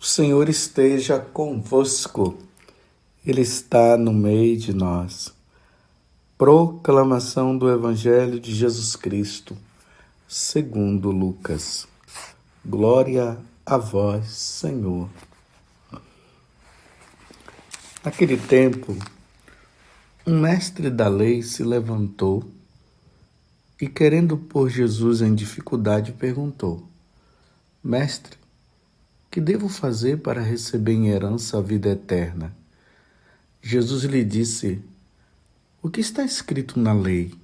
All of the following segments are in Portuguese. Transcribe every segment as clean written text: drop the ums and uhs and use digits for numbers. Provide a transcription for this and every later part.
O Senhor esteja convosco, Ele está no meio de nós. Proclamação do Evangelho de Jesus Cristo, segundo Lucas. Glória a vós, Senhor. Naquele tempo, um mestre da lei se levantou e, querendo pôr Jesus em dificuldade, perguntou: Mestre, que devo fazer para receber em herança a vida eterna? Jesus lhe disse: O que está escrito na lei?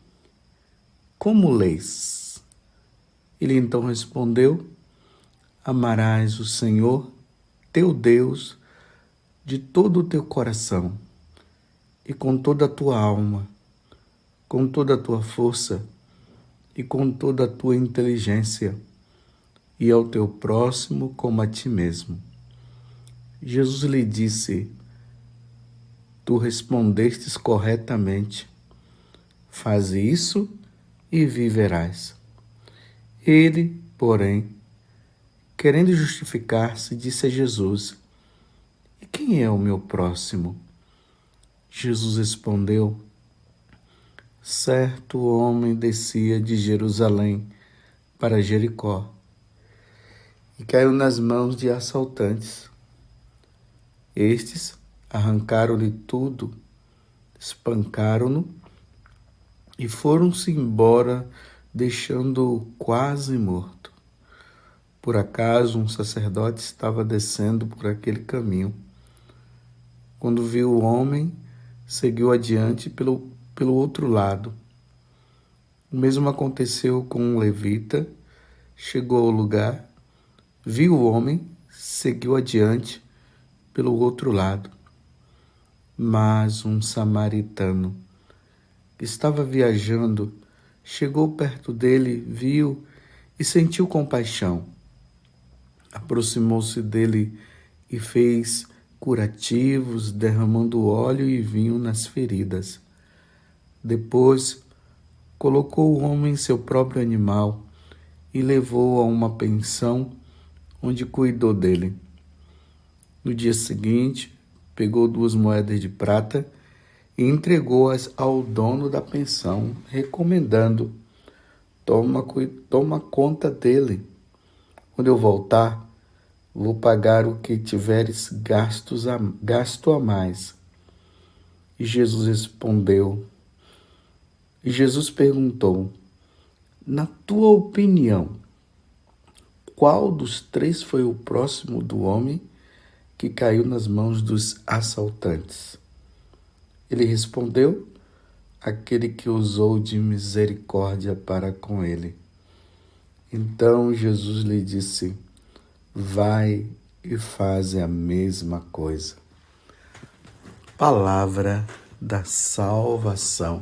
Como lês? Ele então respondeu: Amarás o Senhor, teu Deus, de todo o teu coração e com toda a tua alma, com toda a tua força e com toda a tua inteligência, e ao teu próximo como a ti mesmo. Jesus lhe disse: Tu respondestes corretamente. Faze isso e viverás. Ele, porém, querendo justificar-se, disse a Jesus: E quem é o meu próximo? Jesus respondeu: Certo homem descia de Jerusalém para Jericó e caiu nas mãos de assaltantes. Estes arrancaram-lhe tudo, espancaram-no e foram-se embora, deixando-o quase morto. Por acaso, um sacerdote estava descendo por aquele caminho. Quando viu o homem, seguiu adiante pelo outro lado. O mesmo aconteceu com um levita. Chegou ao lugar, viu o homem, seguiu adiante pelo outro lado. Mas um samaritano que estava viajando chegou perto dele, viu e sentiu compaixão. Aproximou-se dele e fez curativos, derramando óleo e vinho nas feridas. Depois, colocou o homem em seu próprio animal e levou-o a uma pensão onde cuidou dele. No dia seguinte, pegou 2 moedas de prata e entregou-as ao dono da pensão, recomendando: Toma conta dele. Quando eu voltar, vou pagar o que tiveres gasto a mais. E Jesus perguntou: Na tua opinião, qual dos 3 foi o próximo do homem que caiu nas mãos dos assaltantes? Ele respondeu: Aquele que usou de misericórdia para com ele. Então Jesus lhe disse: Vai e faze a mesma coisa. Palavra da salvação.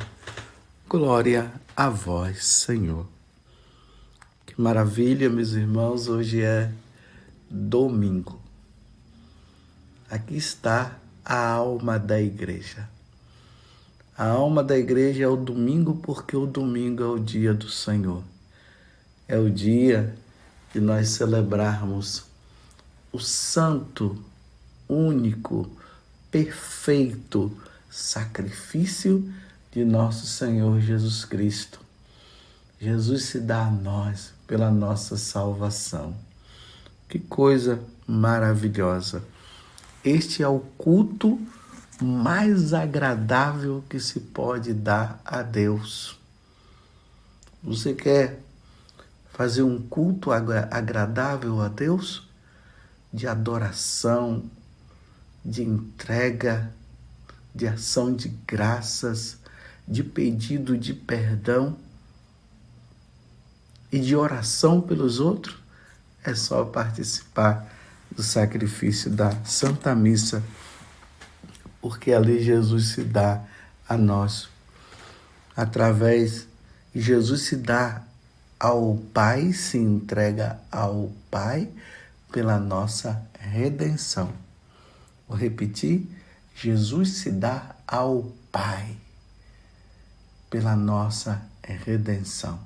Glória a vós, Senhor. Que maravilha, meus irmãos, hoje é domingo. Aqui está a alma da igreja. A alma da igreja é o domingo, porque o domingo é o dia do Senhor. É o dia de nós celebrarmos o santo, único, perfeito sacrifício de nosso Senhor Jesus Cristo. Jesus se dá a nós pela nossa salvação. Que coisa maravilhosa! Este é o culto mais agradável que se pode dar a Deus. Você quer fazer um culto agradável a Deus? De adoração, de entrega, de ação de graças, de pedido de perdão e de oração pelos outros? É só participar do sacrifício da Santa Missa, porque ali Jesus se dá a nós. Através de Jesus se dá ao Pai, se entrega ao Pai pela nossa redenção. Vou repetir: Jesus se dá ao Pai pela nossa redenção.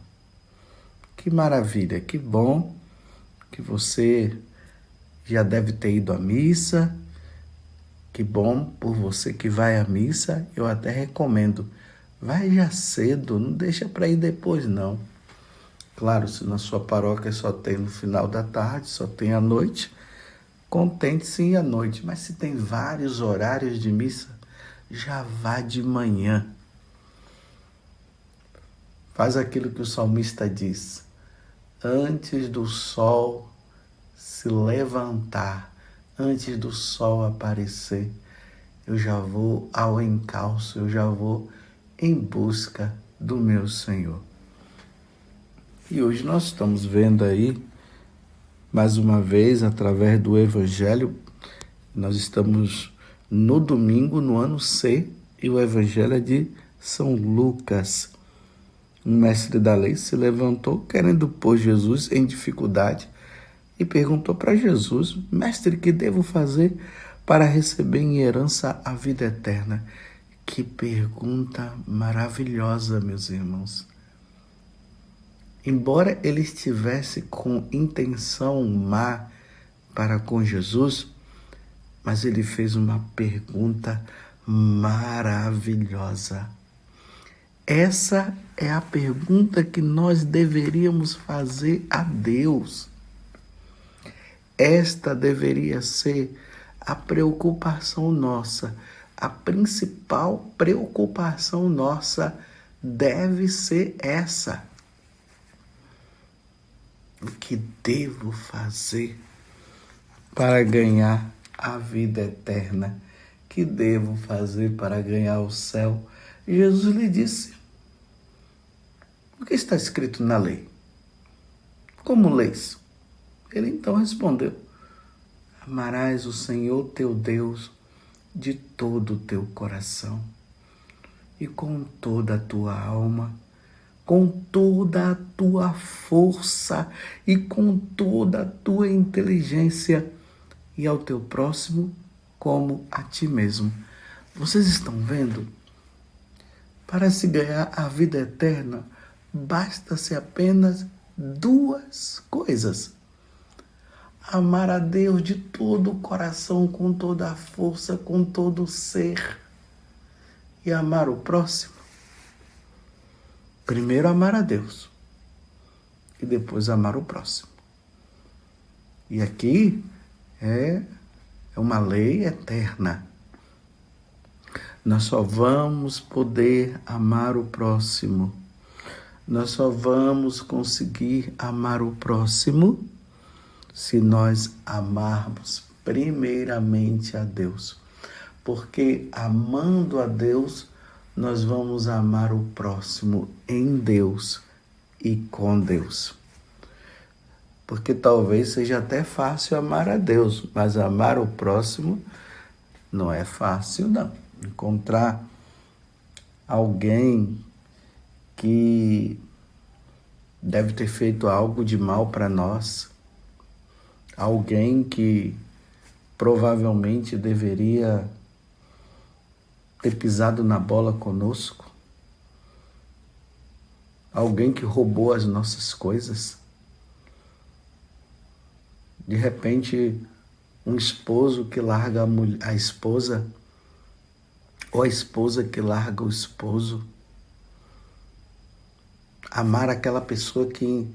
Que maravilha, que bom que você Já deve ter ido à missa. Que bom por você que vai à missa. Eu até recomendo. Vai já cedo, não deixa para ir depois, não. Claro, se na sua paróquia só tem no final da tarde, só tem à noite, contente-se em ir à noite. Mas se tem vários horários de missa, já vá de manhã. Faz aquilo que o salmista diz. Antes do sol se levantar, antes do sol aparecer, eu já vou ao encalço, eu já vou em busca do meu Senhor. E hoje nós estamos vendo aí, mais uma vez, através do Evangelho, nós estamos no domingo, no ano C, e o Evangelho é de São Lucas. Um mestre da lei se levantou querendo pôr Jesus em dificuldade e perguntou para Jesus: mestre, que devo fazer para receber em herança a vida eterna? Que pergunta maravilhosa, meus irmãos. Embora ele estivesse com intenção má para com Jesus, mas ele fez uma pergunta maravilhosa. Essa é a pergunta que nós deveríamos fazer a Deus. Esta deveria ser a preocupação nossa. A principal preocupação nossa deve ser essa. O que devo fazer para ganhar a vida eterna? O que devo fazer para ganhar o céu? Jesus lhe disse: o que está escrito na lei? Como lês? Ele então respondeu: amarás o Senhor teu Deus de todo o teu coração e com toda a tua alma, com toda a tua força e com toda a tua inteligência, e ao teu próximo como a ti mesmo. Vocês estão vendo? Para se ganhar a vida eterna, basta-se apenas duas coisas: amar a Deus de todo o coração, com toda a força, com todo o ser, e amar o próximo. Primeiro amar a Deus e depois amar o próximo. E aqui é uma lei eterna. Nós só vamos poder amar o próximo. Nós só vamos conseguir amar o próximo se nós amarmos primeiramente a Deus. Porque amando a Deus, nós vamos amar o próximo em Deus e com Deus. Porque talvez seja até fácil amar a Deus, mas amar o próximo não é fácil, não. Encontrar alguém que deve ter feito algo de mal para nós, alguém que provavelmente deveria ter pisado na bola conosco, alguém que roubou as nossas coisas. De repente, um esposo que larga a esposa, ou a esposa que larga o esposo. Amar aquela pessoa que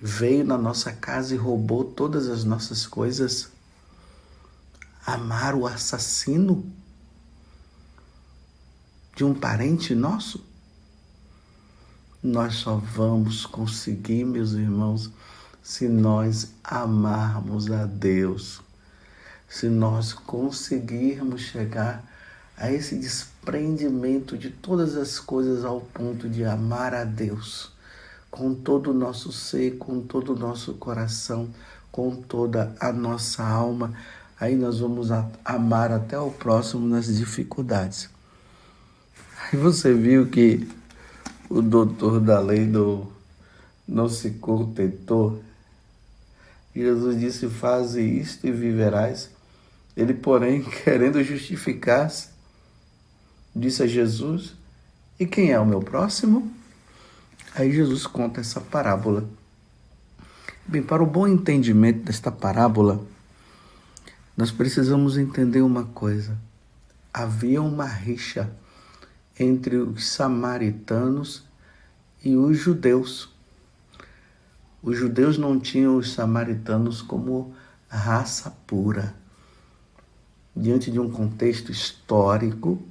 veio na nossa casa e roubou todas as nossas coisas. Amar o assassino de um parente nosso. Nós só vamos conseguir, meus irmãos, se nós amarmos a Deus, se nós conseguirmos chegar a esse desprendimento de todas as coisas ao ponto de amar a Deus com todo o nosso ser, com todo o nosso coração, com toda a nossa alma. Aí nós vamos amar até o próximo nas dificuldades. Aí você viu que o doutor da lei não se contentou. Jesus disse: faze isto e viverás. Ele, porém, querendo justificar-se, disse a Jesus: e quem é o meu próximo? Aí Jesus conta essa parábola. Bem, para o bom entendimento desta parábola, Nós precisamos entender uma coisa. Havia uma rixa entre os samaritanos e os judeus. Os judeus não tinham os samaritanos como raça pura. Diante de um contexto histórico,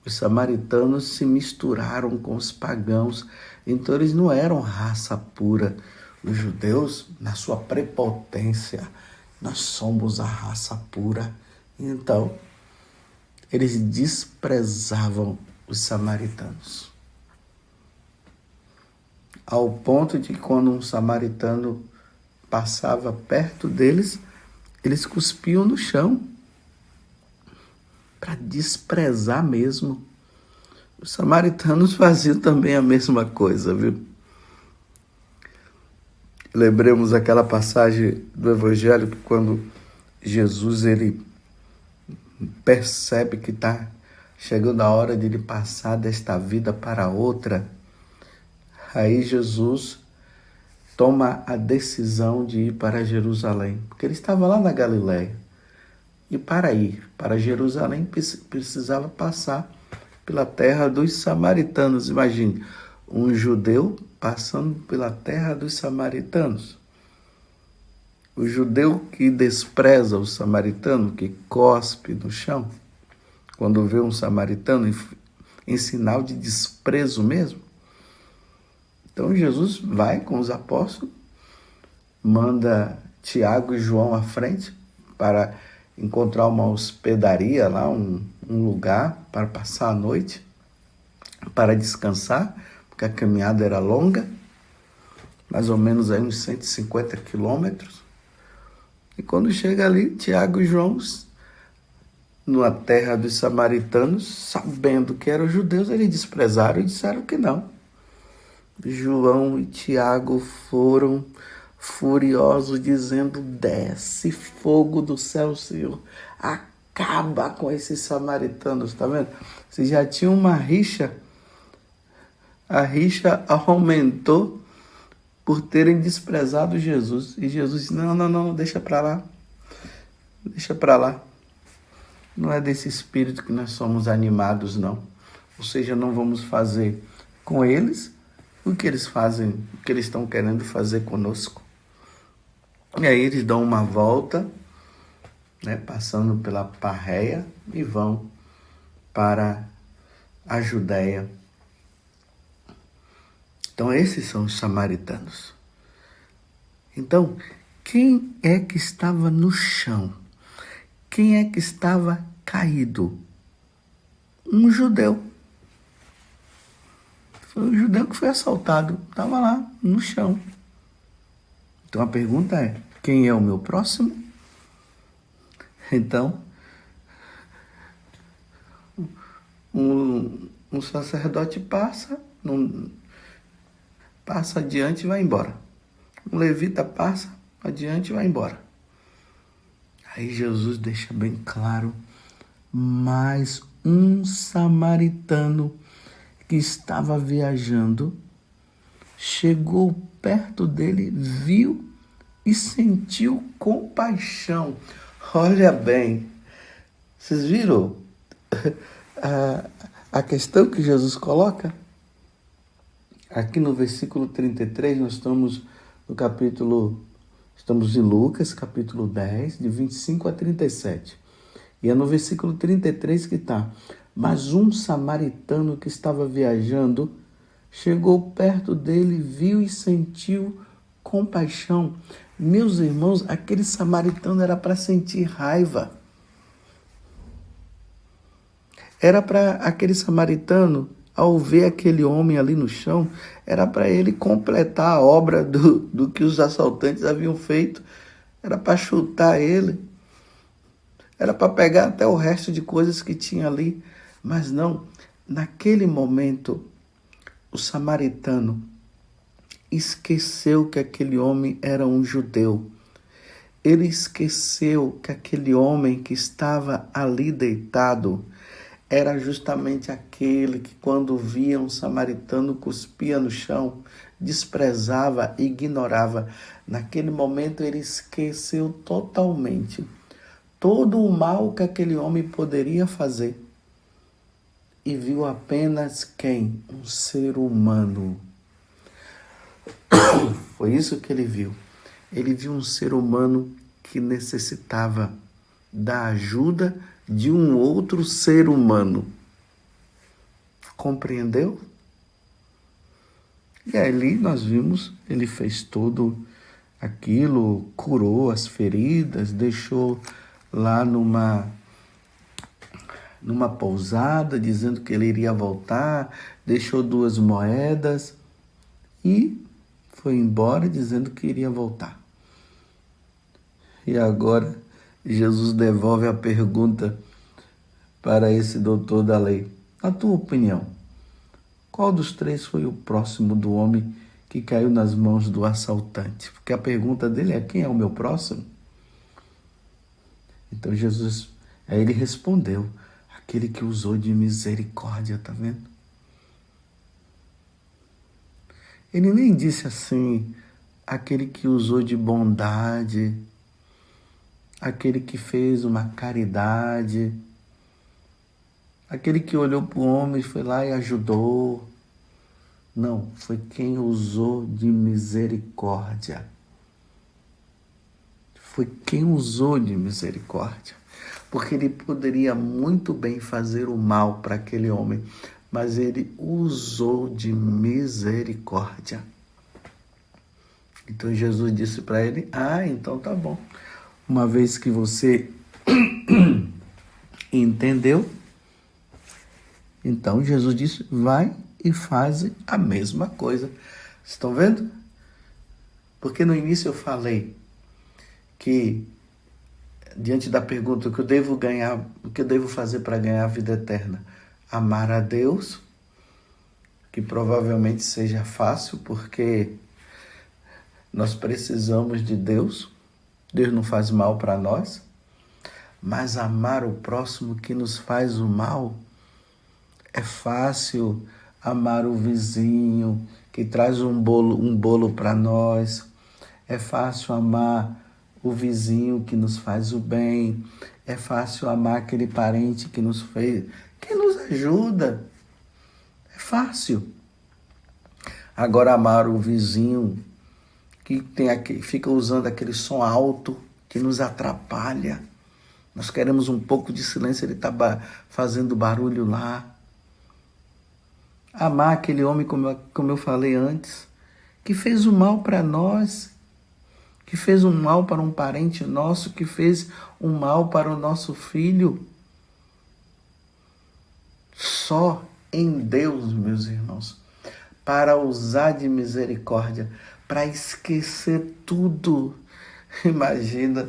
os samaritanos se misturaram com os pagãos, então eles não eram raça pura. Os judeus, na sua prepotência, nós somos a raça pura. Então, eles desprezavam os samaritanos. Ao ponto de quando um samaritano passava perto deles, eles cuspiam no chão para desprezar mesmo. Os samaritanos faziam também a mesma coisa, viu? Lembremos aquela passagem do Evangelho que quando Jesus ele percebe que está chegando a hora de ele passar desta vida para outra, aí Jesus toma a decisão de ir para Jerusalém, porque ele estava lá na Galileia. E para ir para Jerusalém precisava passar pela terra dos samaritanos. Imagine, um judeu passando pela terra dos samaritanos. O judeu que despreza o samaritano, que cospe no chão, quando vê um samaritano em sinal de desprezo mesmo. Então Jesus vai com os apóstolos, manda Tiago e João à frente para encontrar uma hospedaria lá, um lugar para passar a noite, para descansar, porque a caminhada era longa, mais ou menos aí uns 150 quilômetros. E quando chega ali, Tiago e João, numa terra dos samaritanos, sabendo que eram judeus, eles desprezaram e disseram que não. João e Tiago foram furiosos, dizendo: desce fogo do céu, Senhor, acaba com esses samaritanos, tá vendo? Se já tinha uma rixa, a rixa aumentou por terem desprezado Jesus. E Jesus disse: não, deixa para lá, deixa para lá. Não é desse espírito que nós somos animados, não. Ou seja, não vamos fazer com eles o que eles fazem, o que eles estão querendo fazer conosco. E aí eles dão uma volta, né, passando pela Parreia e vão para a Judéia. Então esses são os samaritanos. Então, quem é que estava no chão? Quem é que estava caído? Um judeu. Foi um judeu que foi assaltado, estava lá no chão. Então a pergunta é: quem é o meu próximo? Então, um sacerdote passa adiante e vai embora. Um levita passa adiante e vai embora. Aí Jesus deixa bem claro: mas um samaritano que estava viajando chegou perto dele, viu e sentiu compaixão. Olha bem, vocês viram a questão que Jesus coloca? Aqui no versículo 33, nós estamos estamos em Lucas, capítulo 10, de 25 a 37. E é no versículo 33 que está: mas um samaritano que estava viajando chegou perto dele, viu e sentiu compaixão. Meus irmãos, aquele samaritano era para sentir raiva. Era para aquele samaritano, ao ver aquele homem ali no chão, era para ele completar a obra do que os assaltantes haviam feito. Era para chutar ele. Era para pegar até o resto de coisas que tinha ali. Mas não, naquele momento, o samaritano esqueceu que aquele homem era um judeu. Ele esqueceu que aquele homem que estava ali deitado era justamente aquele que, quando via um samaritano, cuspia no chão, desprezava, ignorava. Naquele momento ele esqueceu totalmente todo o mal que aquele homem poderia fazer e viu apenas quem? Um ser humano. Foi isso que ele viu. Ele viu um ser humano que necessitava da ajuda de um outro ser humano. Compreendeu? E ali nós vimos, ele fez tudo aquilo, curou as feridas, deixou lá numa pousada, dizendo que ele iria voltar, deixou 2 moedas e foi embora dizendo que iria voltar. E agora Jesus devolve a pergunta para esse doutor da lei. Na tua opinião, qual dos 3 foi o próximo do homem que caiu nas mãos do assaltante? Porque a pergunta dele é: quem é o meu próximo? Então aí ele respondeu: aquele que usou de misericórdia, tá vendo? Ele nem disse assim, aquele que usou de bondade, aquele que fez uma caridade, aquele que olhou para o homem e foi lá e ajudou. Não, foi quem usou de misericórdia. Foi quem usou de misericórdia. Porque ele poderia muito bem fazer o mal para aquele homem, mas ele usou de misericórdia. Então Jesus disse para ele: então tá bom. Uma vez que você entendeu, então Jesus disse: vai e faz a mesma coisa. Estão vendo? Porque no início eu falei que, diante da pergunta, o que eu devo fazer para ganhar a vida eterna? Amar a Deus, que provavelmente seja fácil, porque nós precisamos de Deus. Deus não faz mal para nós. Mas amar o próximo que nos faz o mal é fácil. Amar o vizinho que traz um bolo para nós. É fácil amar o vizinho que nos faz o bem. É fácil amar aquele parente que nos ajuda. É fácil. Agora, amar o vizinho que fica usando aquele som alto que nos atrapalha. Nós queremos um pouco de silêncio, ele está fazendo barulho lá. Amar aquele homem, como eu falei antes, que fez o mal para nós, que fez um mal para um parente nosso, que fez um mal para o nosso filho. Só em Deus, meus irmãos, para usar de misericórdia, para esquecer tudo. Imagina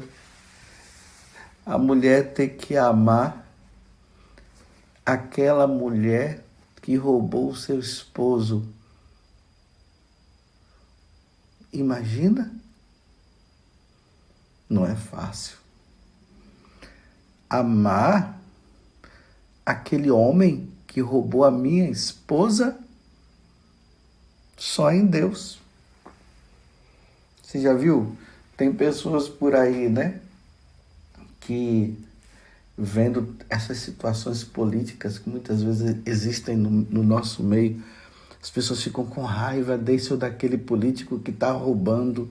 a mulher ter que amar aquela mulher que roubou o seu esposo. Imagina? Não é fácil. Amar aquele homem que roubou a minha esposa, só em Deus. Você já viu? Tem pessoas por aí, né? Que vendo essas situações políticas que muitas vezes existem no nosso meio, as pessoas ficam com raiva desse ou daquele político que está roubando,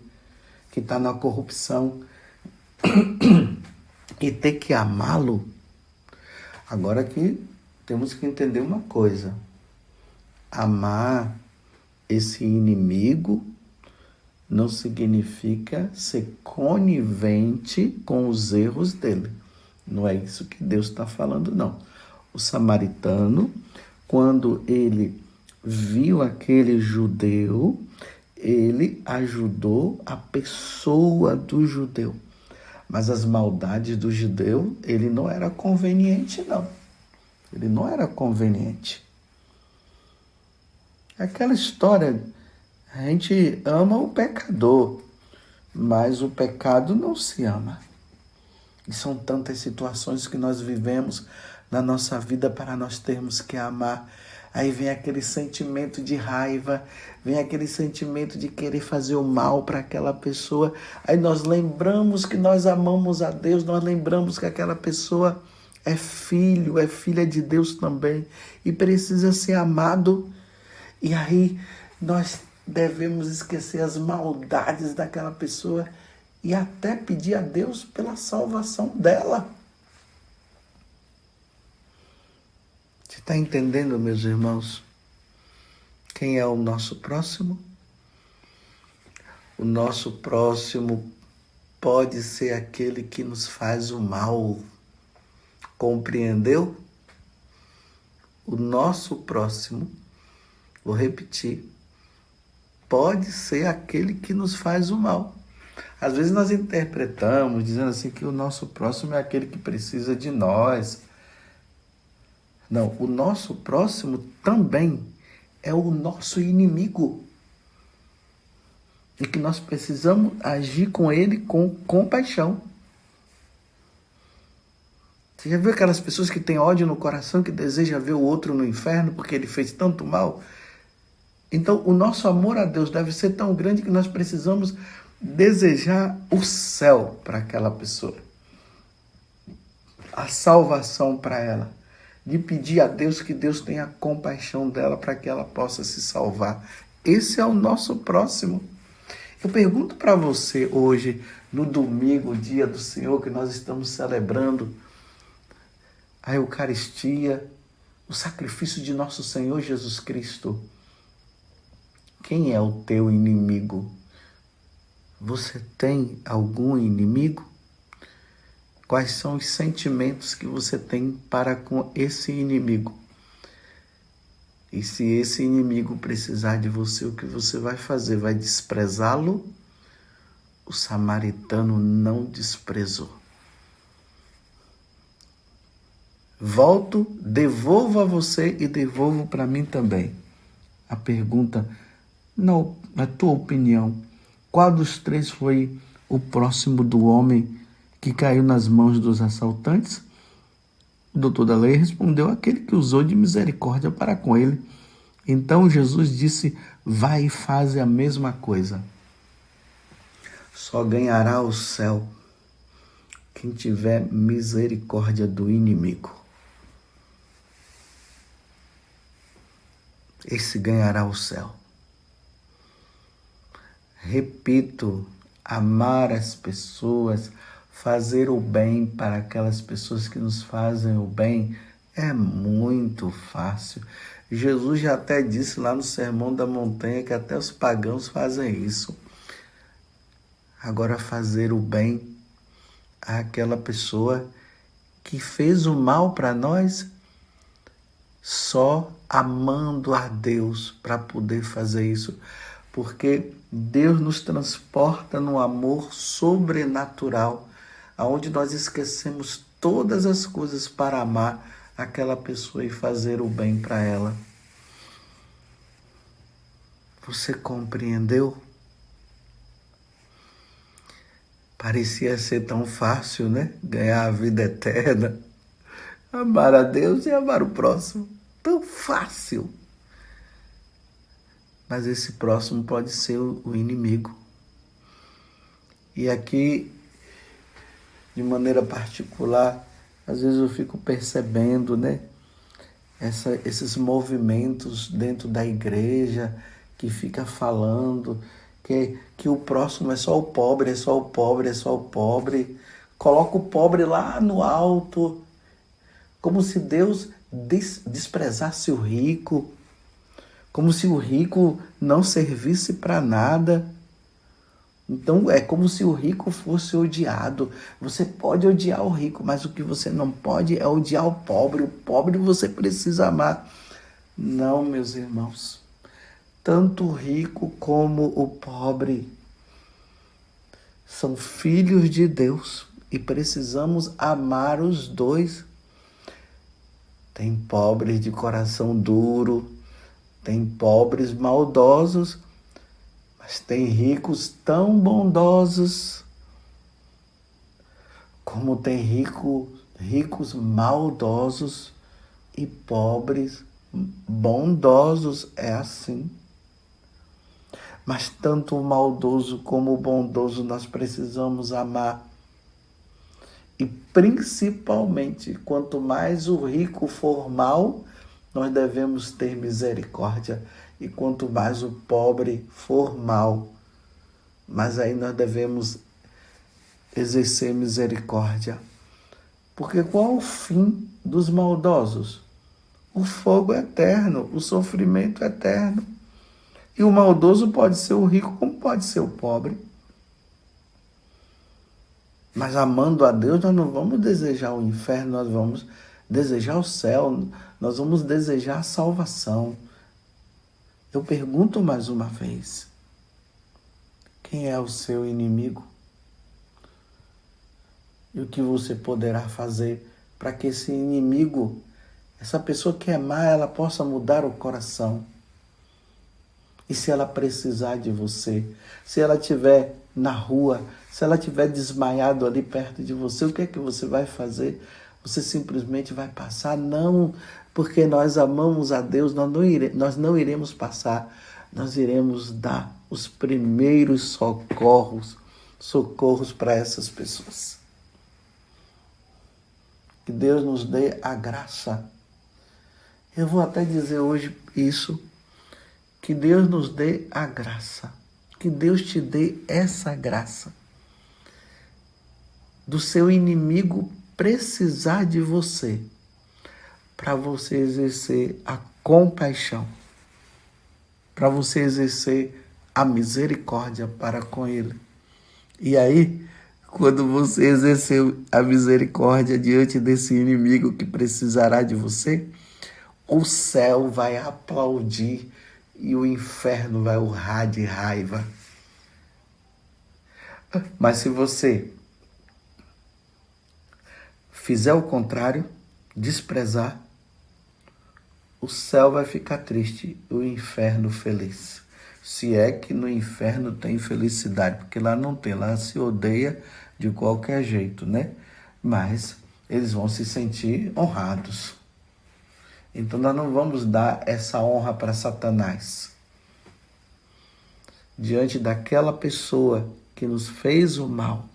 que está na corrupção, e ter que amá-lo. Agora que temos que entender uma coisa: amar esse inimigo não significa ser conivente com os erros dele. Não é isso que Deus está falando, não. O samaritano, quando ele viu aquele judeu, ele ajudou a pessoa do judeu. Mas as maldades do judeu, ele não era conveniente, não. Ele não era conveniente. Aquela história, a gente ama o pecador, mas o pecado não se ama. E são tantas situações que nós vivemos na nossa vida para nós termos que amar Aí vem aquele sentimento de raiva, vem aquele sentimento de querer fazer o mal para aquela pessoa. Aí nós lembramos que nós amamos a Deus, nós lembramos que aquela pessoa é filho, é filha de Deus também e precisa ser amado. E aí nós devemos esquecer as maldades daquela pessoa e até pedir a Deus pela salvação dela. Você está entendendo, meus irmãos? Quem é o nosso próximo? O nosso próximo pode ser aquele que nos faz o mal. Compreendeu? O nosso próximo, vou repetir, pode ser aquele que nos faz o mal. Às vezes nós interpretamos dizendo assim que o nosso próximo é aquele que precisa de nós. Não, o nosso próximo também é o nosso inimigo. E que nós precisamos agir com ele com compaixão. Você já viu aquelas pessoas que têm ódio no coração, que desejam ver o outro no inferno porque ele fez tanto mal? Então, o nosso amor a Deus deve ser tão grande que nós precisamos desejar o céu para aquela pessoa. A salvação para ela. De pedir a Deus que Deus tenha compaixão dela para que ela possa se salvar. Esse é o nosso próximo. Eu pergunto para você hoje, no domingo, dia do Senhor, que nós estamos celebrando a Eucaristia, o sacrifício de nosso Senhor Jesus Cristo. Quem é o teu inimigo? Você tem algum inimigo? Quais são os sentimentos que você tem para com esse inimigo? E se esse inimigo precisar de você, o que você vai fazer? Vai desprezá-lo? O samaritano não desprezou. Volto, devolvo a você e devolvo para mim também. A pergunta, na tua opinião, qual dos três foi o próximo do homem que caiu nas mãos dos assaltantes? O doutor da lei respondeu: aquele que usou de misericórdia para com ele. Então Jesus disse: vai e faze a mesma coisa. Só ganhará o céu quem tiver misericórdia do inimigo. Esse ganhará o céu. Repito, amar as pessoas, fazer o bem para aquelas pessoas que nos fazem o bem é muito fácil. Jesus já até disse lá no Sermão da Montanha que até os pagãos fazem isso. Agora, fazer o bem àquela pessoa que fez o mal para nós, só amando a Deus para poder fazer isso. Porque Deus nos transporta no amor sobrenatural, aonde nós esquecemos todas as coisas para amar aquela pessoa e fazer o bem para ela. Você compreendeu? Parecia ser tão fácil, né? Ganhar a vida eterna, amar a Deus e amar o próximo. Tão fácil. Mas esse próximo pode ser o inimigo. E aqui, de maneira particular, às vezes eu fico percebendo, né? Esses movimentos dentro da igreja que fica falando que o próximo é só o pobre, é só o pobre, é só o pobre. Coloca o pobre lá no alto, como se Deus desprezasse o rico, como se o rico não servisse para nada. Então é como se o rico fosse odiado. Você pode odiar o rico, mas o que você não pode é odiar o pobre. O pobre você precisa amar. Não, meus irmãos. Tanto o rico como o pobre são filhos de Deus e precisamos amar os dois. Tem pobres de coração duro, tem pobres maldosos, mas tem ricos tão bondosos, como tem ricos maldosos e pobres bondosos é assim. Mas tanto o maldoso como o bondoso nós precisamos amar. E principalmente, quanto mais o rico for mal, nós devemos ter misericórdia. E quanto mais o pobre for mal, mas aí nós devemos exercer misericórdia. Porque qual o fim dos maldosos? O fogo é eterno, o sofrimento é eterno. E o maldoso pode ser o rico como pode ser o pobre. Mas amando a Deus, nós não vamos desejar o inferno, nós vamos desejar o céu, nós vamos desejar a salvação. Eu pergunto mais uma vez, quem é o seu inimigo? E o que você poderá fazer para que esse inimigo, essa pessoa que é má, ela possa mudar o coração? E se ela precisar de você, se ela estiver na rua, se ela estiver desmaiado ali perto de você, o que é que você vai fazer? Você simplesmente vai passar? Não, porque nós amamos a Deus, nós não iremos passar, nós iremos dar os primeiros socorros para essas pessoas. Que Deus nos dê a graça. Eu vou até dizer hoje isso, que Deus nos dê a graça, que Deus te dê essa graça, do seu inimigo precisar de você, para você exercer a compaixão, para você exercer a misericórdia para com ele. E aí, quando você exerceu a misericórdia diante desse inimigo que precisará de você, o céu vai aplaudir e o inferno vai urrar de raiva. Mas se você fizer o contrário, desprezar, o céu vai ficar triste e o inferno feliz. Se é que no inferno tem felicidade, porque lá não tem, lá se odeia de qualquer jeito, né? Mas eles vão se sentir honrados. Então nós não vamos dar essa honra para Satanás. Diante daquela pessoa que nos fez o mal,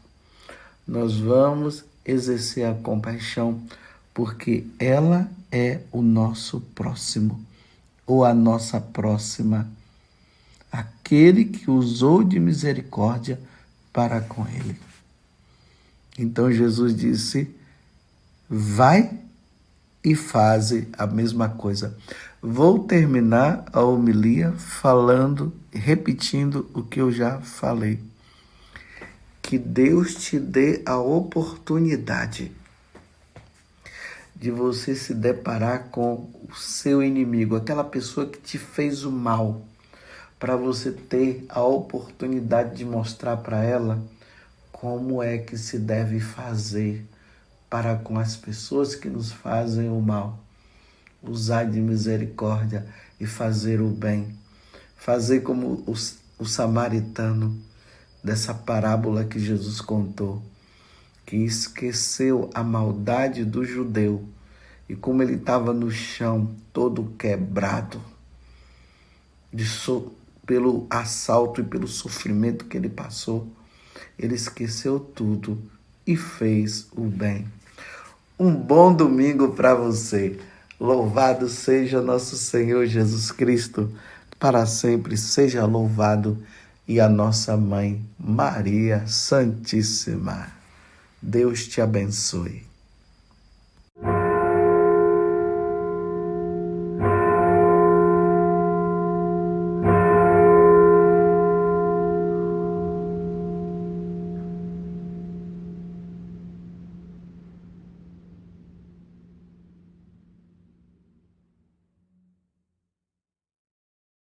nós vamos exercer a compaixão, porque ela é o nosso próximo, ou a nossa próxima, aquele que usou de misericórdia para com ele. Então Jesus disse, vai e faze a mesma coisa. Vou terminar a homilia repetindo o que eu já falei. Que Deus te dê a oportunidade de você se deparar com o seu inimigo, aquela pessoa que te fez o mal, para você ter a oportunidade de mostrar para ela como é que se deve fazer para com as pessoas que nos fazem o mal. Usar de misericórdia e fazer o bem. Fazer como o samaritano dessa parábola que Jesus contou, que esqueceu a maldade do judeu e como ele estava no chão, todo quebrado, pelo assalto e pelo sofrimento que ele passou, ele esqueceu tudo e fez o bem. Um bom domingo para você. Louvado seja nosso Senhor Jesus Cristo, para sempre seja louvado, e a nossa Mãe Maria Santíssima. Deus te abençoe.